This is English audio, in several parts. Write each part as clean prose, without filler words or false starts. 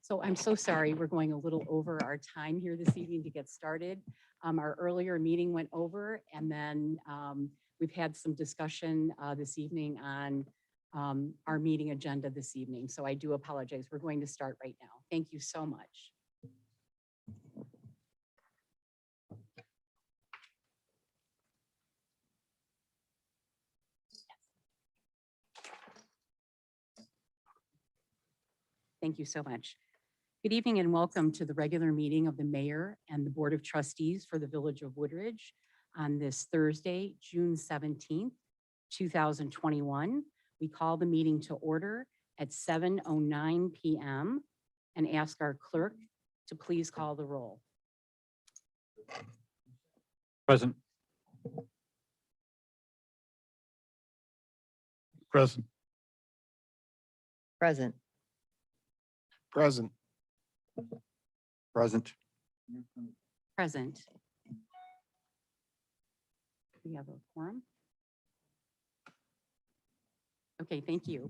So I'm so sorry, we're going a little over our time here this evening to get started. Our earlier meeting went over, and then we've had some discussion this evening on our meeting agenda this evening. So I do apologize. We're going to start right now. Thank you so much. Thank you so much. Good evening and welcome to the regular meeting of the Mayor and the Board of Trustees for the Village of Woodridge on this Thursday, June 17th, 2021. We call the meeting to order at 7:09 p.m. and ask our clerk to please call the roll. Present. Present. Present. Present. Present. Present. We have a quorum. Okay, thank you.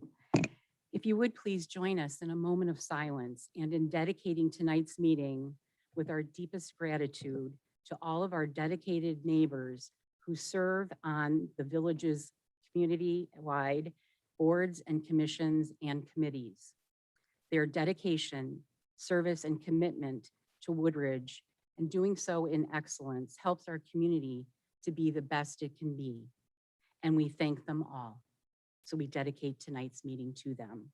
If you would please join us in a moment of silence and in dedicating tonight's meeting with our deepest gratitude to all of our dedicated neighbors who serve on the village's community-wide boards and commissions and committees. Their dedication, service, and commitment to Woodridge, and doing so in excellence, helps our community to be the best it can be. And we thank them all. So we dedicate tonight's meeting to them.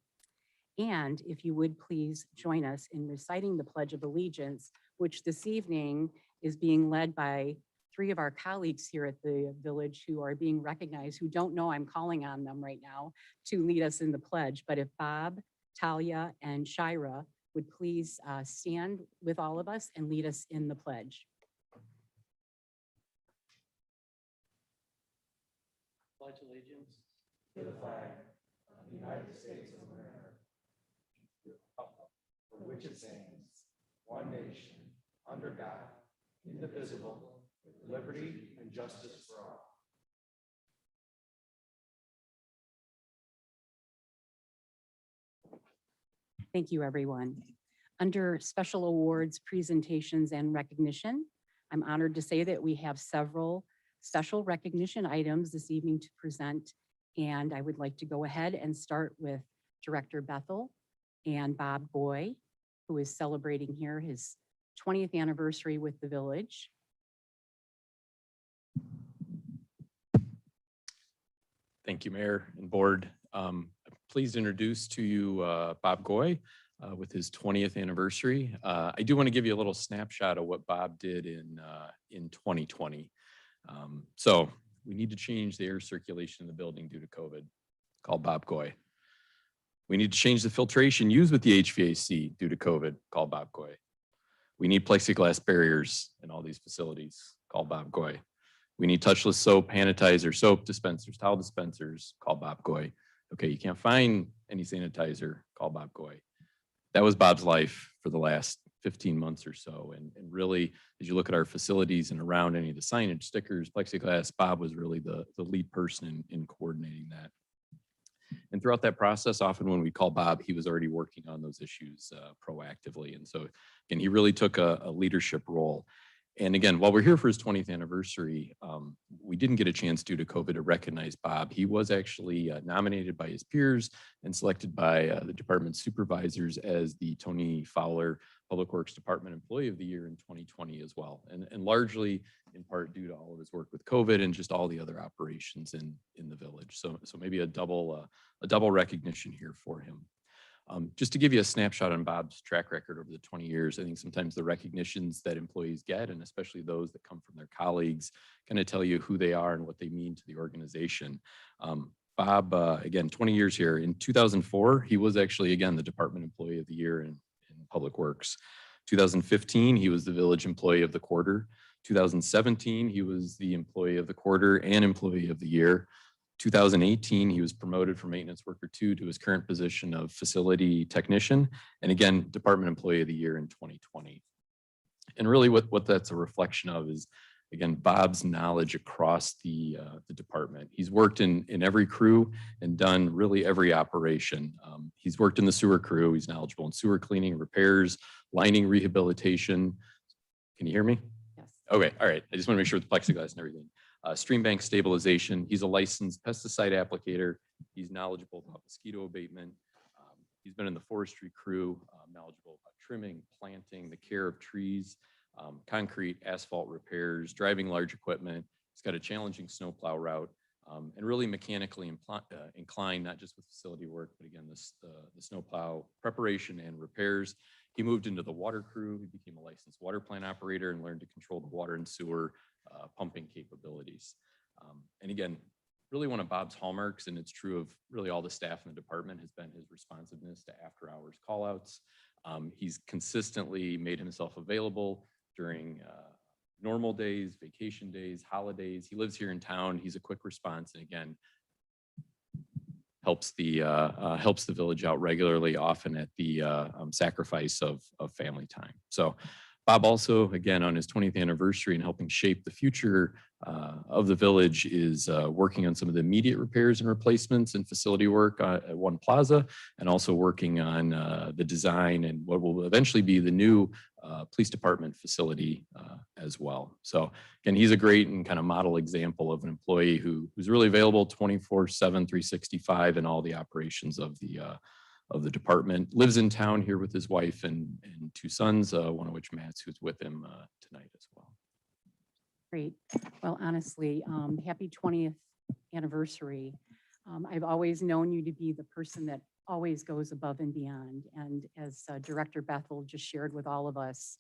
And if you would please join us in reciting the Pledge of Allegiance, which this evening is being led by three of our colleagues here at the village who are being recognized, who don't know I'm calling on them right now to lead us in the pledge. But if Bob, Talia, and Shira would please stand with all of us and lead us in the pledge. Pledge allegiance to the flag of the United States of America, for which it stands, one nation, under God, indivisible, with liberty and justice for all. Thank you, everyone. Under special awards, presentations, and recognition, I'm honored to say that we have several special recognition items this evening to present. And I would like to go ahead and start with Director Bethel and Bob Goy, who is celebrating here his 20th anniversary with the village. Thank you, Mayor and Board. Pleased to introduce to you Bob Goy with his 20th anniversary. I do want to give you a little snapshot of what Bob did in 2020. So we need to change the air circulation in the building due to COVID. Call Bob Goy. We need to change the filtration used with the HVAC due to COVID. Call Bob Goy. We need plexiglass barriers in all these facilities. Call Bob Goy. We need touchless soap, sanitizer, soap dispensers, towel dispensers. Call Bob Goy. Okay, you can't find any sanitizer. Call Bob Goy. That was Bob's life for the last 15 months or so. And really, as you look at our facilities and around any of the signage, stickers, plexiglass, Bob was really the lead person in coordinating that. And throughout that process, often when we call Bob, he was already working on those issues proactively. And so, again, he really took a leadership role. And again, while we're here for his 20th anniversary, we didn't get a chance due to COVID to recognize Bob. He was actually nominated by his peers and selected by the department supervisors as the Tony Fowler Public Works Department Employee of the Year in 2020 as well. And largely in part due to all of his work with COVID and just all the other operations in the village. So maybe a double recognition here for him. Just to give you a snapshot on Bob's track record over the 20 years, I think sometimes the recognitions that employees get, and especially those that come from their colleagues, kind of tell you who they are and what they mean to the organization. Bob, again, 20 years here. In 2004, he was actually, again, the Department Employee of the Year in Public Works. 2015, he was the Village Employee of the Quarter. 2017, he was the Employee of the Quarter and Employee of the Year. 2018, he was promoted from Maintenance Worker 2 to his current position of Facility Technician, and again, Department Employee of the Year in 2020. And really what that's a reflection of is again, Bob's knowledge across the department. He's worked in every crew and done really every operation. He's worked in the sewer crew. He's knowledgeable in sewer cleaning, repairs, lining rehabilitation. Can you hear me? Yes. Okay, all right. I just want to make sure with the plexiglass and everything. Stream bank stabilization. He's a licensed pesticide applicator. He's knowledgeable about mosquito abatement. He's been in the forestry crew, knowledgeable about trimming, planting, the care of trees, concrete, asphalt repairs, driving large equipment. He's got a challenging snowplow route, and really mechanically inclined, not just with facility work, but again, the snowplow preparation and repairs. He moved into the water crew. He became a licensed water plant operator and learned to control the water and sewer pumping capabilities. And again, really one of Bob's hallmarks, and it's true of really all the staff in the department, has been his responsiveness to after hours callouts. He's consistently made himself available during normal days, vacation days, holidays. He lives here in town. He's a quick response, and again, helps the village out regularly, often at the sacrifice of family time. So Bob also, again, on his 20th anniversary and helping shape the future of the village, is working on some of the immediate repairs and replacements and facility work at One Plaza, and also working on the design and what will eventually be the new police department facility as well. So again, he's a great and kind of model example of an employee who's really available 24/7, 365 in all the operations of the department. Lives in town here with his wife and two sons, one of which Matt's, who's with him tonight as well. Great. Well, honestly, happy 20th anniversary. I've always known you to be the person that always goes above and beyond. And as Director Bethel just shared with all of us,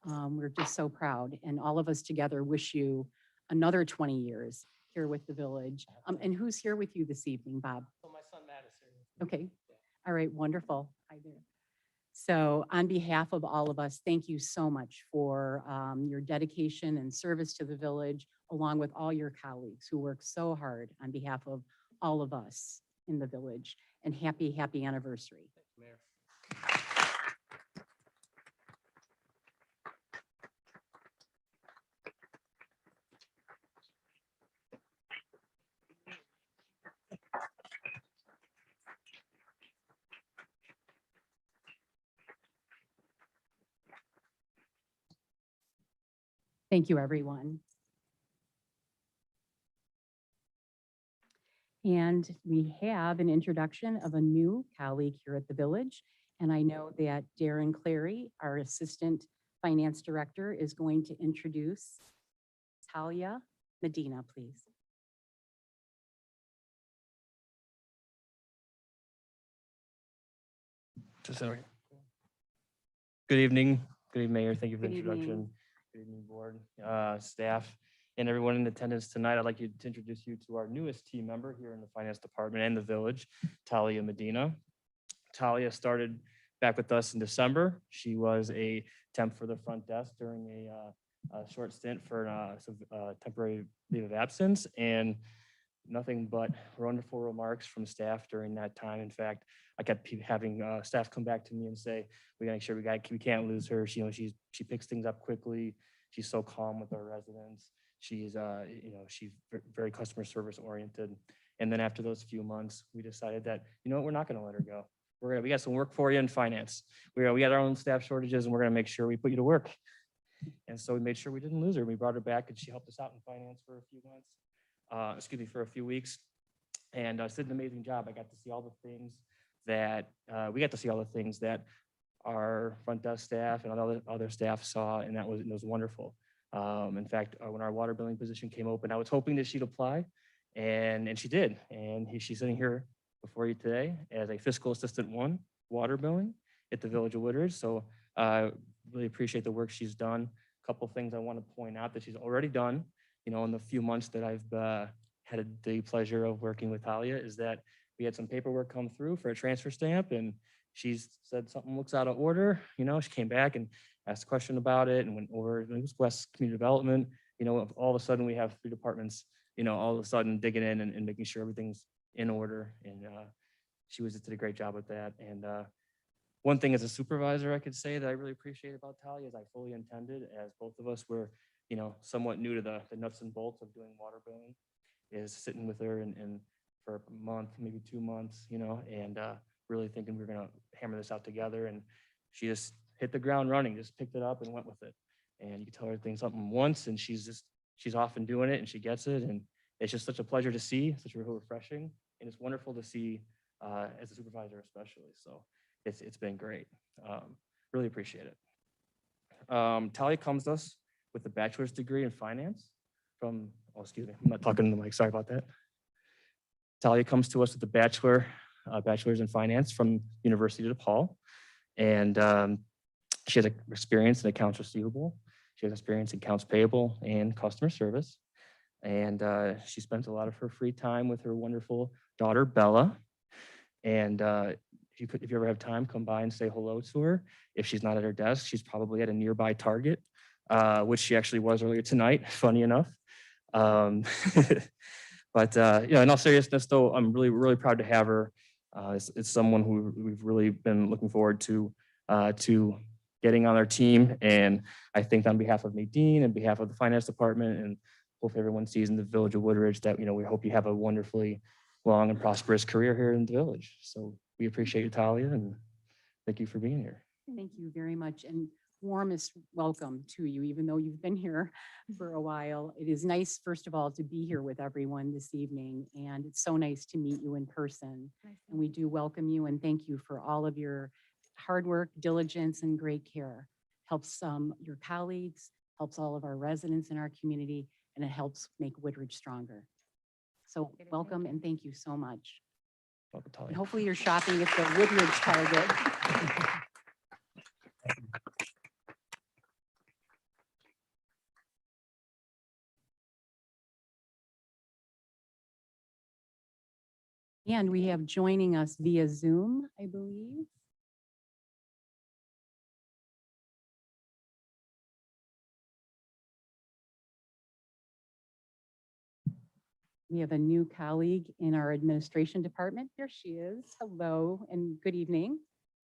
we're just so proud. And all of us together wish you another 20 years here with the village. And who's here with you this evening, Bob? So my son Matt is here. Okay. All right. Wonderful. Hi there. So on behalf of all of us, thank you so much for your dedication and service to the village, along with all your colleagues who work so hard on behalf of all of us in the village. And happy, happy anniversary. Thank you, Mayor. Thank you, everyone. And we have an introduction of a new colleague here at the village. And I know that Darren Clary, our Assistant Finance Director, is going to introduce Talia Medina, please. Good evening. Good evening, Mayor. Thank you for the Good introduction. evening. Good evening, board, staff, and everyone in attendance tonight. I'd like to introduce you to our newest team member here in the finance department and the village, Talia Medina. Talia started back with us in December. She was a temp for the front desk during a short stint for some temporary leave of absence, and nothing but wonderful remarks from staff during that time. In fact, I kept having staff come back to me and say, "We gotta make sure we can't lose her. She picks things up quickly. She's so calm with our residents. She's she's very customer service oriented." And then after those few months, we decided that we're not gonna let her go. We got some work for you in finance. We got our own staff shortages, and we're gonna make sure we put you to work. And so we made sure we didn't lose her. We brought her back, and she helped us out in finance for a few months. For a few weeks, and did an amazing job. I got to see all the things that our front desk staff and other staff saw, and it was wonderful. In fact, when our water billing position came open, I was hoping that she'd apply, and she did. And she's sitting here before you today as a fiscal assistant 1 water billing at the Village of Woodridge. So really appreciate the work she's done. A couple things I want to point out that she's already done. In the few months that I've had the pleasure of working with Talia, is that we had some paperwork come through for a transfer stamp, and she said something looks out of order. She came back and asked a question about it and went over. It was West Community Development. All of a sudden we have 3 departments. All of a sudden digging in and making sure everything's in order. And she did a great job with that. And one thing as a supervisor I could say that I really appreciate about Talia is I fully intended, as both of us were you know, somewhat new to the nuts and bolts of doing water billing, is sitting with her and for a month, maybe 2 months, you know, and really thinking we're gonna hammer this out together. And she just hit the ground running, just picked it up and went with it. And you can tell her something once and she's off and doing it and she gets it. And it's just such a pleasure to see, such a real refreshing. And it's wonderful to see as a supervisor especially. So it's been great. Really appreciate it. Talia comes to us with a bachelor's degree in finance from, oh, excuse me, I'm not talking to the mic, sorry about that. Talia comes to us with a bachelor's in finance from University of DePaul. And she has experience in accounts receivable. She has experience in accounts payable and customer service. And she spends a lot of her free time with her wonderful daughter, Bella. And if you ever have time, come by and say hello to her. If she's not at her desk, she's probably at a nearby Target, which she actually was earlier tonight, funny enough. But you know, in all seriousness, though, I'm really proud to have her. It's someone who we've really been looking forward to getting on our team. And I think on behalf of Nadine and behalf of the finance department, and hopefully everyone sees in the Village of Woodridge that, you know, we hope you have a wonderfully long and prosperous career here in the village. So we appreciate you, Talia, and thank you for being here. Thank you very much, and warmest welcome to you, even though you've been here for a while. It is nice, first of all, to be here with everyone this evening, and it's so nice to meet you in person. And we do welcome you and thank you for all of your hard work, diligence, and great care. Helps your colleagues, helps all of our residents in our community, and it helps make Woodridge stronger. So welcome and thank you so much. Welcome, And Talia. hopefully you're shopping at the Woodridge Target. And we have joining us via Zoom, I believe. We have a new colleague in our administration department. There she is. Hello and good evening.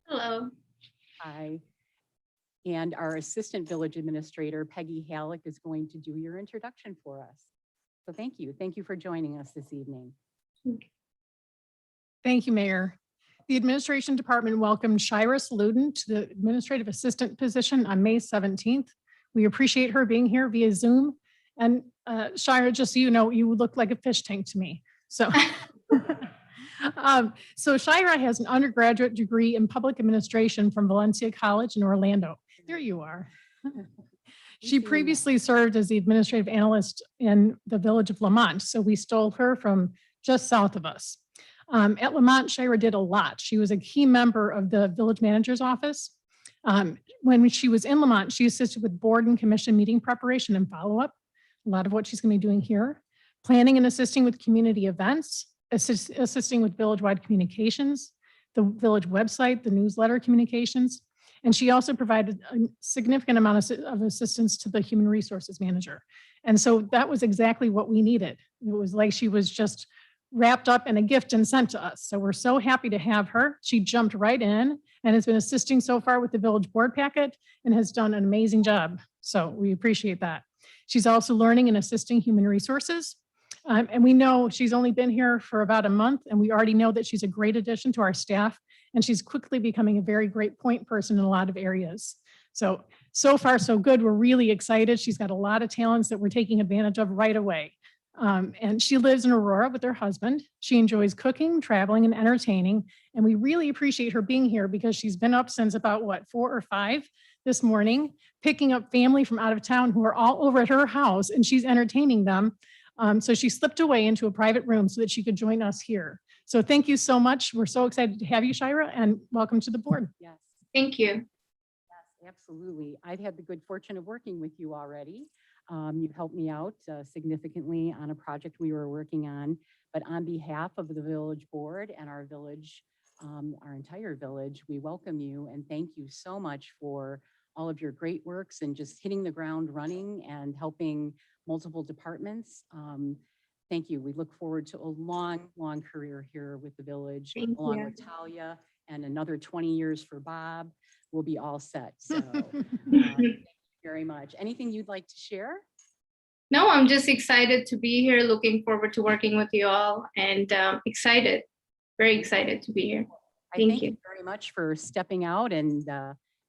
Hello. Hi. And our assistant village administrator, Peggy Halleck, is going to do your introduction for us. So thank you. Thank you for joining us this evening. Thank you, Mayor. The administration department welcomed Shira Saludin to the administrative assistant position on May 17th. We appreciate her being here via Zoom. And Shira, just so you know, you look like a fish tank to me. So, so Shira has an undergraduate degree in public administration from Valencia College in Orlando. There you are. She previously served as the administrative analyst in the village of Lamont. So we stole her from just south of us. At Lamont, Shira did a lot. She was a key member of the village manager's office. When she was in Lamont, she assisted with board and commission meeting preparation and follow-up. A lot of what she's going to be doing here. Planning and assisting with community events, assisting with village-wide communications, the village website, the newsletter communications. And she also provided a significant amount of assistance to the human resources manager. And so that was exactly what we needed. It was like she was just wrapped up in a gift and sent to us. So we're so happy to have her. She jumped right in and has been assisting so far with the village board packet and has done an amazing job. So we appreciate that. She's also learning and assisting human resources. And we know she's only been here for about a month, and we already know that she's a great addition to our staff, and she's quickly becoming a very great point person in a lot of areas. So far, so good. We're really excited. She's got a lot of talents that we're taking advantage of right away. And she lives in Aurora with her husband. She enjoys cooking, traveling, and entertaining. And we really appreciate her being here because she's been up since about 4 or 5 this morning, picking up family from out of town who are all over at her house, and she's entertaining them. So she slipped away into a private room so that she could join us here. So thank you so much. We're so excited to have you, Shira, and welcome to the board. Yes. Thank you. Yes, absolutely. I've had the good fortune of working with you already. You've helped me out significantly on a project we were working on, but on behalf of the village board and our village, our entire village, we welcome you and thank you so much for all of your great works and just hitting the ground running and helping multiple departments. Thank you. We look forward to a long, long career here with the village, Thank along you. with Talia, and another 20 years for Bob. We'll be all set. So thank you very much. Anything you'd like to share? No, I'm just excited to be here, looking forward to working with you all, and excited, very excited to be here. I Thank thank you you. very much for stepping out and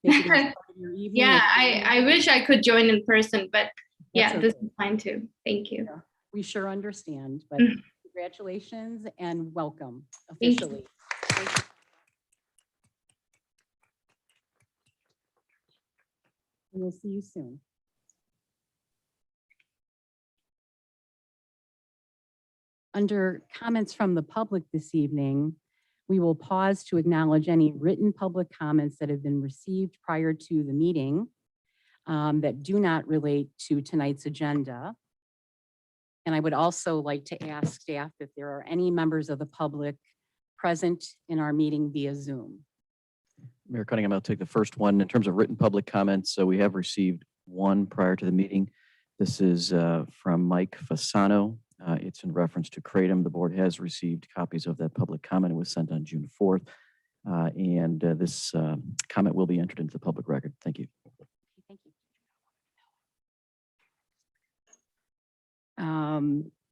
making this part of your evening. Yeah, and I wish I could join in person, but yeah, That's this okay. is fine too. Thank you. We sure understand, but Mhm. congratulations and welcome Thank you. officially. Thank you. We'll see you soon. Under comments from the public this evening, we will pause to acknowledge any written public comments that have been received prior to the meeting that do not relate to tonight's agenda. And I would also like to ask staff if there are any members of the public present in our meeting via Zoom. Mayor Cunningham, I'll take the first one. In terms of written public comments, so we have received one prior to the meeting. This is from Mike Fasano. It's in reference to Kratom. The board has received copies of that public comment. It was sent on June 4th. This comment will be entered into the public record. Thank you. Thank you.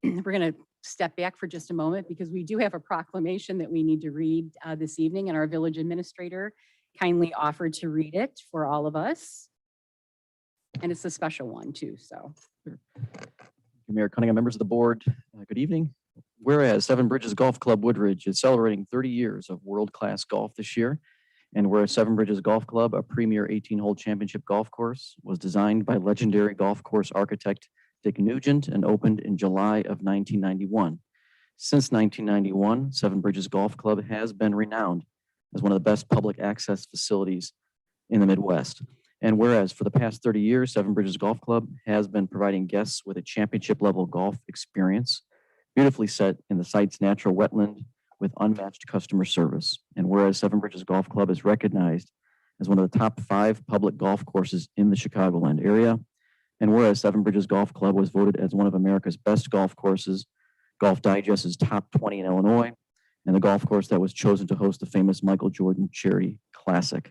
We're going to step back for just a moment because we do have a proclamation that we need to read this evening, and our village administrator kindly offered to read it for all of us. And it's a special one too, so. Mayor Cunningham, members of the board, good evening. Whereas Seven Bridges Golf Club Woodridge is celebrating 30 years of world-class golf this year, and whereas Seven Bridges Golf Club, a premier 18-hole championship golf course, was designed by legendary golf course architect Dick Nugent and opened in July of 1991. Since 1991, Seven Bridges Golf Club has been renowned as one of the best public access facilities in the Midwest. And whereas for the past 30 years, Seven Bridges Golf Club has been providing guests with a championship level golf experience, beautifully set in the site's natural wetland with unmatched customer service. And whereas Seven Bridges Golf Club is recognized as one of the top 5 public golf courses in the Chicagoland area, and whereas Seven Bridges Golf Club was voted as one of America's best golf courses, Golf Digest's top 20 in Illinois, and the golf course that was chosen to host the famous Michael Jordan Charity Classic.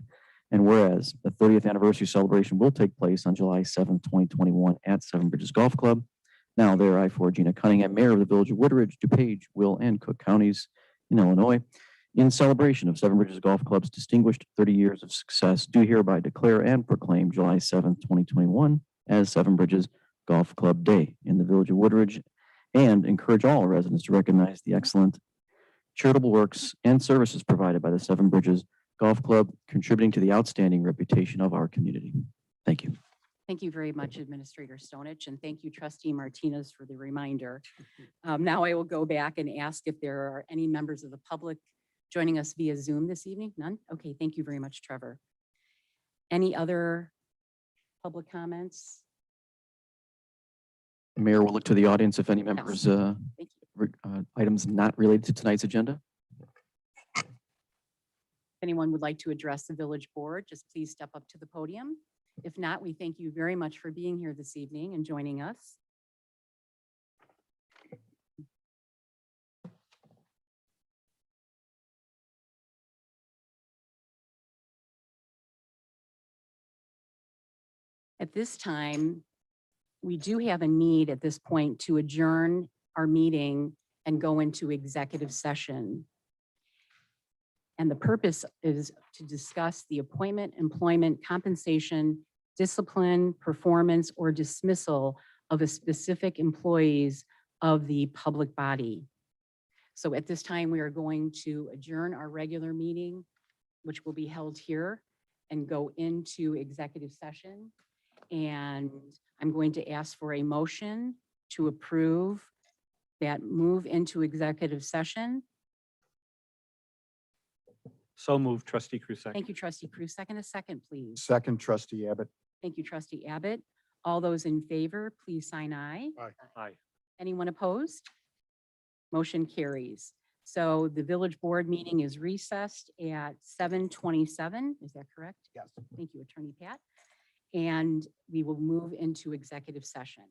And whereas the 30th anniversary celebration will take place on July 7th, 2021 at Seven Bridges Golf Club. Now there I for Gina Cunningham, Mayor of the Village of Woodridge, DuPage, Will, and Cook Counties in Illinois, in celebration of Seven Bridges Golf Club's distinguished 30 years of success, do hereby declare and proclaim July 7th, 2021 as Seven Bridges Golf Club Day in the Village of Woodridge, and encourage all residents to recognize the excellent charitable works and services provided by the Seven Bridges Golf Club, contributing to the outstanding reputation of our community. Thank you. Thank you very much, Administrator Stonich, and thank you, Trustee Martinez, for the reminder. Now I will go back and ask if there are any members of the public joining us via Zoom this evening. None? Okay, thank you very much, Trevor. Any other public comments? Mayor, we'll look to the audience if any members, Thank you. items not related to tonight's agenda. If anyone would like to address the village board, just please step up to the podium. If not, we thank you very much for being here this evening and joining us. At this time, we do have a need at this point to adjourn our meeting and go into executive session. And the purpose is to discuss the appointment, employment, compensation, discipline, performance, or dismissal of a specific employees of the public body. So at this time, we are going to adjourn our regular meeting, which will be held here, and go into executive session. And I'm going to ask for a motion to approve that move into executive session. So moved, trustee Krusek. Thank you, trustee Cruz. Second, a second, please. Second, trustee Abbott. Thank you, trustee Abbott. All those in favor, please sign aye. Aye. Anyone opposed? Motion carries. So the village board meeting is recessed at 7:27. Is that correct? Yes. Thank you, Attorney Pat. And we will move into executive session.